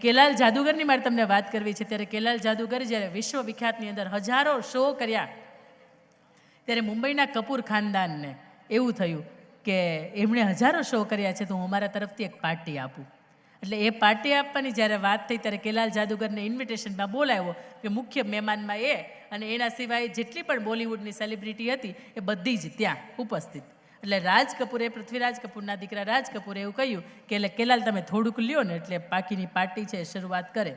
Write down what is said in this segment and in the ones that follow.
કેલાલ જાદુગરની મારે તમને વાત કરવી છે. ત્યારે કેલાલ જાદુગર જ્યારે વિશ્વવિખ્યાતની અંદર હજારો શો કર્યા ત્યારે મુંબઈના કપૂર ખાનદાનને એવું થયું કે એમણે હજારો શો કર્યા છે તો હું અમારા તરફથી એક પાર્ટી આપું. એટલે એ પાર્ટી આપવાની જ્યારે વાત થઈ ત્યારે કેલાલ જાદુગરને ઇન્વિટેશનમાં બોલાવ્યો કે મુખ્ય મહેમાનમાં એ અને એના સિવાય જેટલી પણ બોલિવૂડની સેલિબ્રિટી હતી એ બધી જ ત્યાં ઉપસ્થિત. એટલે રાજ કપૂરે, પૃથ્વીરાજ કપૂરના દીકરા રાજ કપૂરે એવું કહ્યું કે એટલે કેલાલ તમે થોડુંક લ્યો ને એટલે બાકીની પાર્ટી છે શરૂઆત કરે.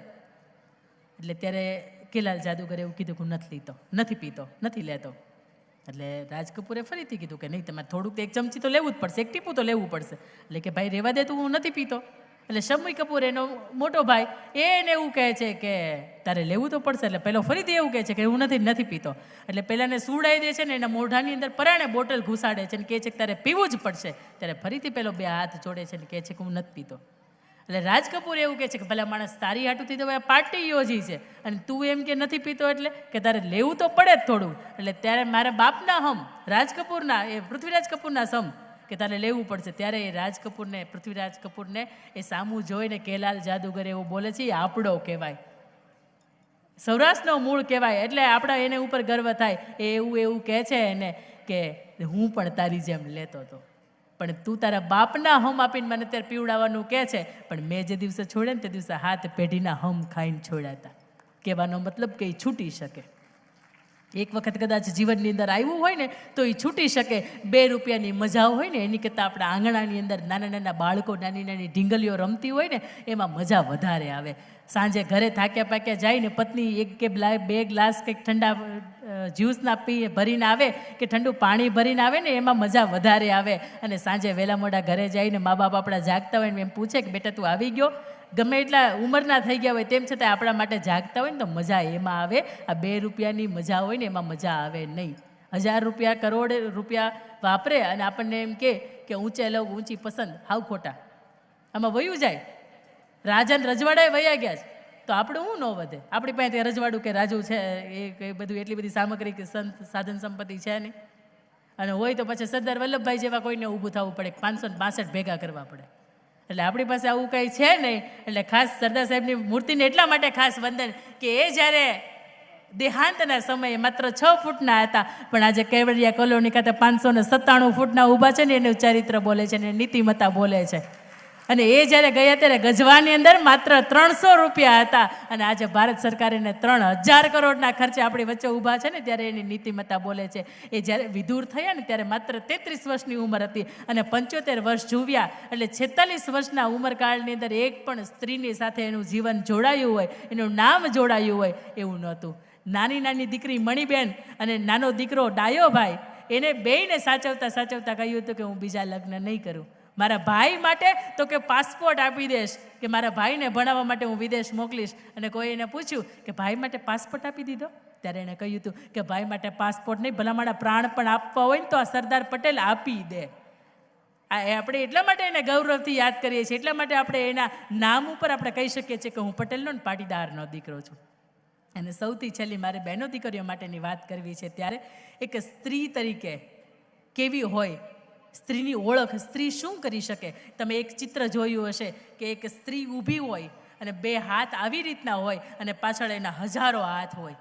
એટલે ત્યારે કેલાલ જાદુગરે એવું કીધું કે હું નથી લીધો, નથી પીતો, નથી લેતો. એટલે રાજ કપૂરે ફરીથી કીધું કે નહીં, તમારે થોડુંક એક ચમચી તો લેવું જ પડશે, એક ટીપું તો લેવું પડશે. એટલે કે ભાઈ રહેવા દે તું, હું નથી પીતો. એટલે શમ્મી કપૂર એનો મોટો ભાઈ એને એવું કહે છે કે તારે લેવું તો પડશે. એટલે પહેલો ફરીથી એવું કહે છે કે હું નથી પીતો. એટલે પહેલાંને સુવડાવી દે છે ને એના મોઢાની અંદર પરાણે બોટલ ઘુસાડે છે ને કહે છે કે તારે પીવું જ પડશે. ત્યારે ફરીથી પેલો બે હાથ જોડે છે ને કહે છે કે હું નથી પીતો. એટલે રાજ કપૂર એવું કહે છે કે ભલા માણસ, તારી હાટુથી તો પાર્ટી યોજી છે અને તું એમ કે નથી પીતો એટલે કે તારે લેવું તો પડે જ થોડું. એટલે ત્યારે મારા બાપના હમ, રાજ કપૂરના, એ પૃથ્વીરાજ કપૂરના સમ કે તારે લેવું પડશે. ત્યારે એ રાજ કપૂરને, પૃથ્વીરાજ કપૂરને એ સામું જોઈને કેલાલ જાદુગર એવું બોલે છે, એ આપડો કહેવાય, સૌરાષ્ટ્રનો મૂળ કહેવાય. એટલે આપણા એને ઉપર ગર્વ થાય. એ એવું કહે છે એને કે હું પણ તારી જેમ લેતો હતો, પણ તું તારા બાપના હમ આપીને મને ત્યારે પીવડાવવાનું કહે છે, પણ મેં જે દિવસે છોડ્યા ને તે દિવસે હાથ પેઢીના હમ ખાઈને છોડ્યા હતા. કહેવાનો મતલબ કે એ છૂટી શકે. એક વખત કદાચ જીવનની અંદર આવ્યું હોય ને તો એ છૂટી શકે. 2 રૂપિયાની મજા હોય ને એની કરતાં આપણા આંગણાની અંદર નાના નાના બાળકો, નાની નાની ઢીંગલીઓ રમતી હોય ને એમાં મજા વધારે આવે. સાંજે ઘરે થાક્યા પાક્યા જાય ને પત્ની 1 કે 2 ગ્લાસ કંઈક ઠંડા જ્યુસના ભરીને આવે કે ઠંડુ પાણી ભરીને આવે ને એમાં મજા વધારે આવે. અને સાંજે વહેલા મોડા ઘરે જઈને મા બાપ આપણા જાગતા હોય ને એમ પૂછે કે બેટા તું આવી ગયો. ગમે એટલા ઉંમરના થઈ ગયા હોય તેમ છતાં આપણા માટે જાગતા હોય ને તો મજા એમાં આવે. આ 2 રૂપિયાની મજા હોય ને એમાં મજા આવે નહીં. 1000 રૂપિયા, કરોડ રૂપિયા વાપરે અને આપણને એમ કે ઊંચે લોગ ઊંચી પસંદ, હાવ ખોટા. આમાં વયું જાય. રાજા ને રજવાડાએ વયા ગયા છે તો આપણે શું ન વધે? આપણી પાસે ત્યાં રજવાડું કે રાજુ છે એ બધું એટલી બધી સામગ્રી કે સાધન સંપત્તિ છે નહીં. અને હોય તો પછી સરદાર વલ્લભભાઈ જેવા કોઈને ઊભું થવું પડે, 562 ભેગા કરવા પડે. એટલે આપણી પાસે આવું કંઈ છે નહીં. એટલે ખાસ સરદાર સાહેબની મૂર્તિને એટલા માટે ખાસ વંદન કે એ જ્યારે દેહાંતના સમયે માત્ર 6 ફૂટના હતા, પણ આજે કેવડિયા કોલોની ખાતે 597 ફૂટના ઊભા છે ને એનું ચારિત્ર બોલે છે ને નીતિમત્તા બોલે છે. અને એ જ્યારે ગયા ત્યારે ગજવાની અંદર માત્ર 300 રૂપિયા હતા અને આજે ભારત સરકારે 3000 કરોડના ખર્ચે આપણી વચ્ચે ઊભા છે ને ત્યારે એની નીતિમત્તા બોલે છે. એ જ્યારે વિધુર થયા ને ત્યારે માત્ર 33 વર્ષની ઉંમર હતી અને 75 વર્ષ જીવ્યા. એટલે 46 વર્ષના ઉંમરકાળની અંદર એક પણ સ્ત્રીની સાથે એનું જીવન જોડાયું હોય, એનું નામ જોડાયું હોય એવું નહોતું. નાની નાની દીકરી મણિબેન અને નાનો દીકરો ડાયોભાઈ, એને બેયને સાચવતા કહ્યું હતું કે હું બીજા લગ્ન નહીં કરું. મારા ભાઈ માટે તો કે પાસપોર્ટ આપી દઈશ, કે મારા ભાઈને ભણાવવા માટે હું વિદેશ મોકલીશ. અને કોઈ એને પૂછ્યું કે ભાઈ માટે પાસપોર્ટ આપી દીધો? ત્યારે એણે કહ્યું હતું કે ભાઈ માટે પાસપોર્ટ નહીં, ભલા મારા પ્રાણ પણ આપવા હોય ને તો આ સરદાર પટેલ આપી દે. આપણે એટલા માટે એને ગૌરવથી યાદ કરીએ છીએ, એટલા માટે આપણે એના નામ ઉપર આપણે કહી શકીએ છીએ કે હું પટેલનો ને પાટીદારનો દીકરો છું. અને સૌથી છેલ્લી મારે બહેનો દીકરીઓ માટેની વાત કરવી છે. ત્યારે એક સ્ત્રી તરીકે કેવી હોય સ્ત્રીની ઓળખ, સ્ત્રી શું કરી શકે? તમે એક ચિત્ર જોયું હશે કે એક સ્ત્રી ઊભી હોય અને 2 હાથ આવી રીતના હોય અને પાછળ એના હજારો હાથ હોય.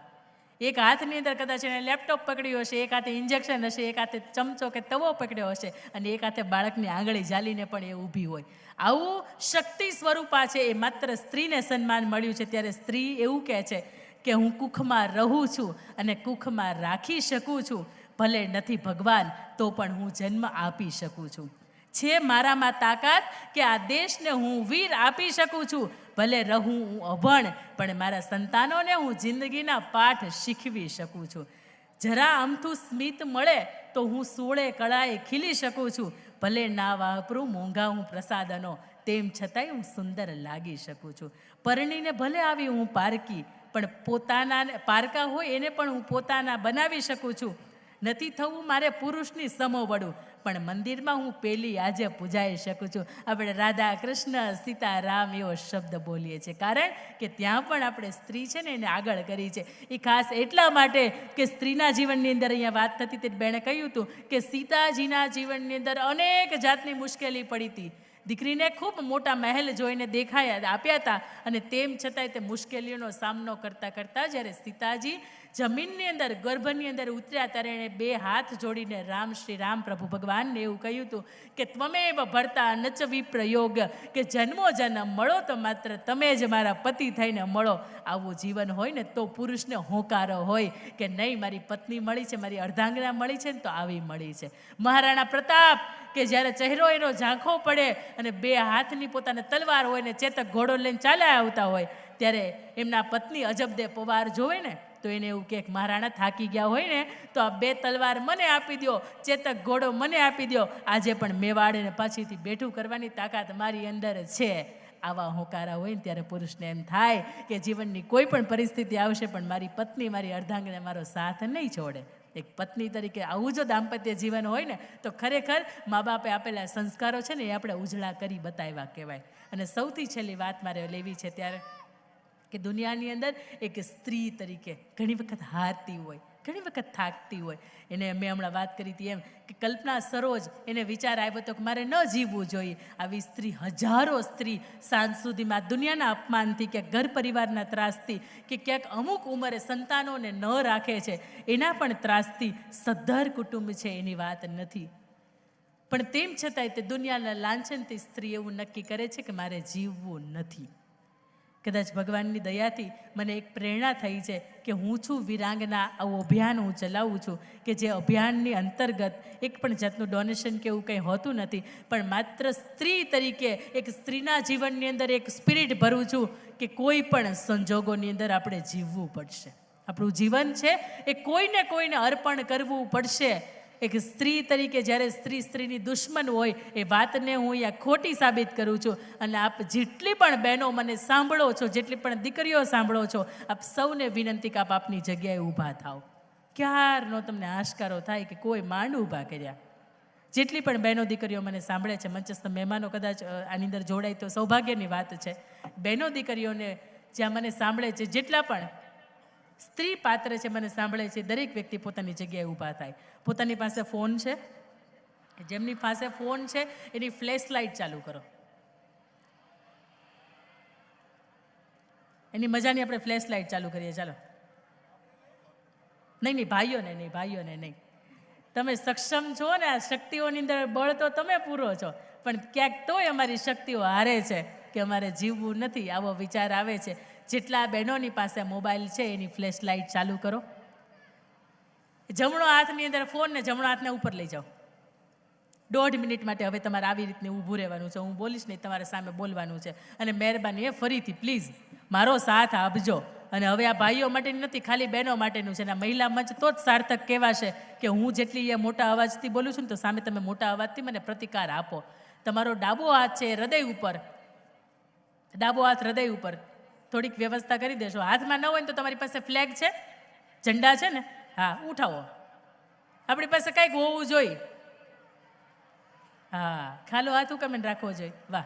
એક હાથની અંદર કદાચ એને લેપટોપ પકડ્યું હશે, એક હાથે ઇન્જેક્શન હશે, એક હાથે ચમચો કે તવો પકડ્યો હશે અને એક હાથે બાળકની આંગળી ઝાલીને પણ એ ઊભી હોય. આવું શક્તિ સ્વરૂપા છે. એ માત્ર સ્ત્રીને સન્માન મળ્યું છે. ત્યારે સ્ત્રી એવું કહે છે કે હું કુખમાં રહું છું અને કુખમાં રાખી શકું છું. ભલે નથી ભગવાન તો પણ હું જન્મ આપી શકું છું. છે મારામાં તાકાત કે આ દેશને હું વીર આપી શકું છું. ભલે રહું હું અભણ પણ મારા સંતાનોને હું જિંદગીના પાઠ શીખવી શકું છું. જરા અમથું સ્મિત મળે તો હું 16 કળાએ ખીલી શકું છું. ભલે ના વાપરું મોંઘા હું પ્રસાદનો, તેમ છતાંય હું સુંદર લાગી શકું છું. પરણીને ભલે આવી હું પારકી, પણ પોતાના પારકા હોય એને પણ હું પોતાના બનાવી શકું છું. નથી થવું મારે પુરુષની સમોવડું, પણ મંદિરમાં હું પેલી આજે પૂજાઈ શકું છું. આપણે રાધા કૃષ્ણ સીતારામ એવો શબ્દ બોલીએ છીએ, કારણ કે ત્યાં પણ આપણે સ્ત્રી છે ને એને આગળ કરી છે. એ ખાસ એટલા માટે કે સ્ત્રીના જીવનની અંદર અહીંયા વાત થતી તે બેણે કહ્યું હતું કે સીતાજીના જીવનની અંદર અનેક જાતની મુશ્કેલી પડી હતી. દીકરીને ખૂબ મોટા મહેલ જોઈને આપ્યા હતા, અને તેમ છતાંય તે મુશ્કેલીઓનો સામનો કરતાં કરતાં જ્યારે સીતાજી જમીનની અંદર ગર્ભની અંદર ઉતર્યા ત્યારે એણે 2 હાથ જોડીને શ્રી રામ પ્રભુ ભગવાનને એવું કહ્યું હતું કે ત્વમેવ ભર્તા નચ વિપ્રયોગ, કે જન્મો જન્મ મળો તો માત્ર તમે જ મારા પતિ થઈને મળો. આવું જીવન હોય ને તો પુરુષને હોંકારો હોય કે નહીં, મારી પત્ની મળી છે, મારી અર્ધાંગના મળી છે ને તો આવી મળી છે. મહારાણા પ્રતાપ કે જ્યારે ચહેરો એનો ઝાંખો પડે અને 2 હાથની પોતાને તલવાર હોય ને ચેતક ઘોડો લઈને ચાલ્યા આવતા હોય, ત્યારે એમના પત્ની અજબદે પવાર જોવે ને તો એને એવું કહે, મહારાણા થાકી ગયા હોય ને તો આ 2 તલવાર મને આપી દો, ચેતક ઘોડો મને આપી દો, આજે પણ મેવાડને પાછીથી બેઠું કરવાની તાકાત મારી અંદર છે. આવા હોંકારા હોય ને ત્યારે પુરુષને એમ થાય કે જીવનની કોઈ પણ પરિસ્થિતિ આવશે પણ મારી પત્ની, મારી અર્ધાંગને મારો સાથ નહીં છોડે. એક પત્ની તરીકે આવું જો દાંપત્ય જીવન હોય ને તો ખરેખર મા બાપે આપેલા સંસ્કારો છે ને એ આપણે ઉજળા કરી બતાવ્યા કહેવાય. અને સૌથી છેલ્લી વાત મારે લેવી છે ત્યારે કે દુનિયાની અંદર એક સ્ત્રી તરીકે ઘણી વખત હારતી હોય, ઘણી વખત થાકતી હોય. એને મેં હમણાં વાત કરી હતી એમ કે કલ્પના સરોજ એને વિચાર આવ્યો હતો કે મારે ન જીવવું જોઈએ. આવી સ્ત્રી, હજારો સ્ત્રી સાંજ સુધીમાં દુનિયાના અપમાનથી, ક્યાંક ઘર પરિવારના ત્રાસથી, કે ક્યાંક અમુક ઉંમરે સંતાનોને ન રાખે છે એના પણ ત્રાસથી, સદ્ધર કુટુંબ છે એની વાત નથી, પણ તેમ છતાંય તે દુનિયાના લાંછનથી સ્ત્રી એવું નક્કી કરે છે કે મારે જીવવું નથી. કદાચ ભગવાનની દયાથી મને એક પ્રેરણા થઈ છે કે હું છું વિરાંગના, આવું અભિયાન હું ચલાવું છું કે જે અભિયાનની અંતર્ગત એક પણ જાતનું ડોનેશન કે એવું કંઈ હોતું નથી, પણ માત્ર સ્ત્રી તરીકે એક સ્ત્રીના જીવનની અંદર એક સ્પિરિટ ભરું છું કે કોઈ પણ સંજોગોની અંદર આપણે જીવવું પડશે. આપણું જીવન છે એ કોઈને અર્પણ કરવું પડશે. એક સ્ત્રી તરીકે જ્યારે સ્ત્રીની દુશ્મન હોય એ વાતને હું અહીંયા ખોટી સાબિત કરું છું. અને આપ જેટલી પણ બહેનો મને સાંભળો છો, જેટલી પણ દીકરીઓ સાંભળો છો, આપ સૌને વિનંતી કે આપ આપની જગ્યાએ ઊભા થાઓ. ક્યારનો તમને આશકારો થાય કે કોઈ માંડ ઊભા કર્યા. જેટલી પણ બહેનો દીકરીઓ મને સાંભળે છે, મંચસ્થ મહેમાનો કદાચ આની અંદર જોડાય તો સૌભાગ્યની વાત છે. બહેનો દીકરીઓને જ્યાં મને સાંભળે છે, જેટલા પણ સ્ત્રી પાત્ર છે મને સાંભળે છે, દરેક વ્યક્તિ પોતાની જગ્યાએ ઊભા થાય. પોતાની પાસે ફોન છે, જેમની પાસે ફોન છે એની ફ્લેશ લાઇટ ચાલુ કરો. એની મજાની આપણે ફ્લેશ લાઇટ ચાલુ કરીએ. ચાલો. નહીં, ભાઈઓને નહીં. તમે સક્ષમ છો ને, આ શક્તિઓની અંદર બળ તો તમે પૂરો છો, પણ ક્યાંક તોય અમારી શક્તિઓ હારે છે કે અમારે જીવવું નથી, આવો વિચાર આવે છે. જેટલા બહેનોની પાસે મોબાઈલ છે એની ફ્લેશ લાઇટ ચાલુ કરો. જમણો હાથની અંદર ફોન ને જમણો હાથને ઉપર લઈ જાઓ. 1.5 મિનિટ માટે હવે તમારે આવી રીતને ઊભું રહેવાનું છે. હું બોલીશ નહીં, તમારે સામે બોલવાનું છે. અને મહેરબાની ફરીથી પ્લીઝ મારો સાથ આપજો. અને હવે આ ભાઈઓ માટેનું નથી, ખાલી બહેનો માટેનું છે. અને મહિલા મંચ તો જ સાર્થક કહેવાશે કે હું જેટલી એ મોટા અવાજથી બોલું છું ને તો સામે તમે મોટા અવાજથી મને પ્રતિકાર આપો. તમારો ડાબો હાથ છે હૃદય ઉપર, ડાબો હાથ હૃદય ઉપર થોડીક વ્યવસ્થા કરી દેશો. હાથમાં ન હોય ને તો તમારી પાસે ફ્લેગ છે, ઝંડા છે ને, હા ઉઠાવો. આપણી પાસે કંઈક હોવું જોઈએ. હા, ખાલો હાથ ઉકામીને રાખવો જોઈએ. વાહ,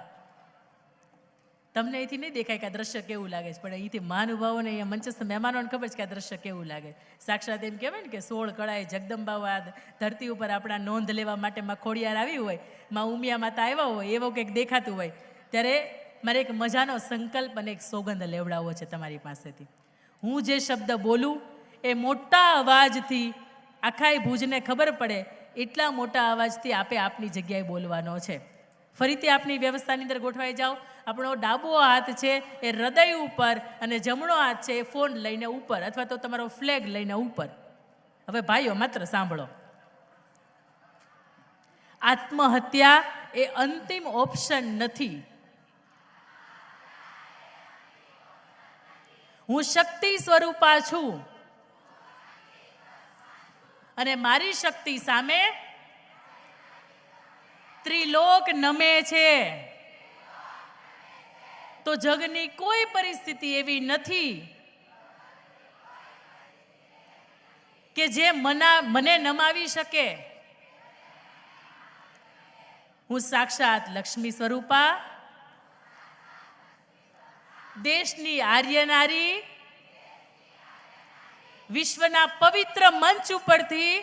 તમને અહીંથી નહીં દેખાય કે આ દ્રશ્ય કેવું લાગે છે, પણ અહીંથી મહાનુભાવોને, અહીંયા મંચસ્થ મહેમાનોને ખબર છે કે આ દ્રશ્ય કેવું લાગે. સાક્ષાત એમ કહેવાય ને કે 16 કળાએ જગદંબાવાદ ધરતી ઉપર આપણા નોંધ લેવા માટે માં ખોડિયાર આવી હોય, માં ઉમિયા માતા આવ્યા હોય, એવો કંઈક દેખાતું હોય. ત્યારે મારે એક મજાનો સંકલ્પ અને એક સોગંદ લેવડાવવો છે તમારી પાસેથી. હું જે શબ્દ બોલું એ મોટા અવાજથી આખા ભુજને ખબર પડે એટલા મોટા અવાજથી આપે આપની જગ્યાએ બોલવાનો છે. ફરીથી આપની વ્યવસ્થાની અંદર ગોઠવાઈ જાઓ. આપણો ડાબો હાથ છે એ હૃદય ઉપર અને જમણો હાથ છે એ ફોન લઈને ઉપર અથવા તો તમારો ફ્લેગ લઈને ઉપર. હવે ભાઈઓ માત્ર સાંભળો. આત્મહત્યા એ અંતિમ ઓપ્શન નથી. હું શક્તિ સ્વરૂપા છું અને મારી શક્તિ સામે ત્રિલોક નમે છે. તો જગની કોઈ પરિસ્થિતિ એવી નથી કે જે મને નમાવી શકે. હું સાક્ષાત લક્ષ્મી સ્વરૂપા, દેશની આર્ય નારી, વિશ્વના પવિત્ર મંચ ઉપરથી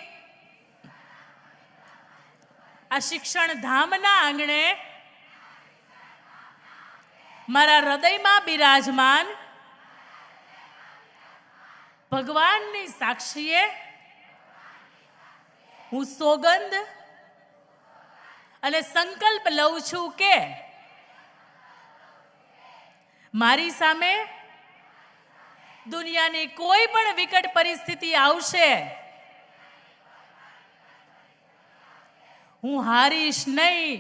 આ શિક્ષણ ધામના આંગણે મારા હૃદયમાં બિરાજમાન ભગવાનની સાક્ષીએ હું સોગંદ અને સંકલ્પ લઉં છું કે મારી સામે દુનિયાની કોઈ પણ વિકટ પરિસ્થિતિ આવશે, હું હારીશ નહીં.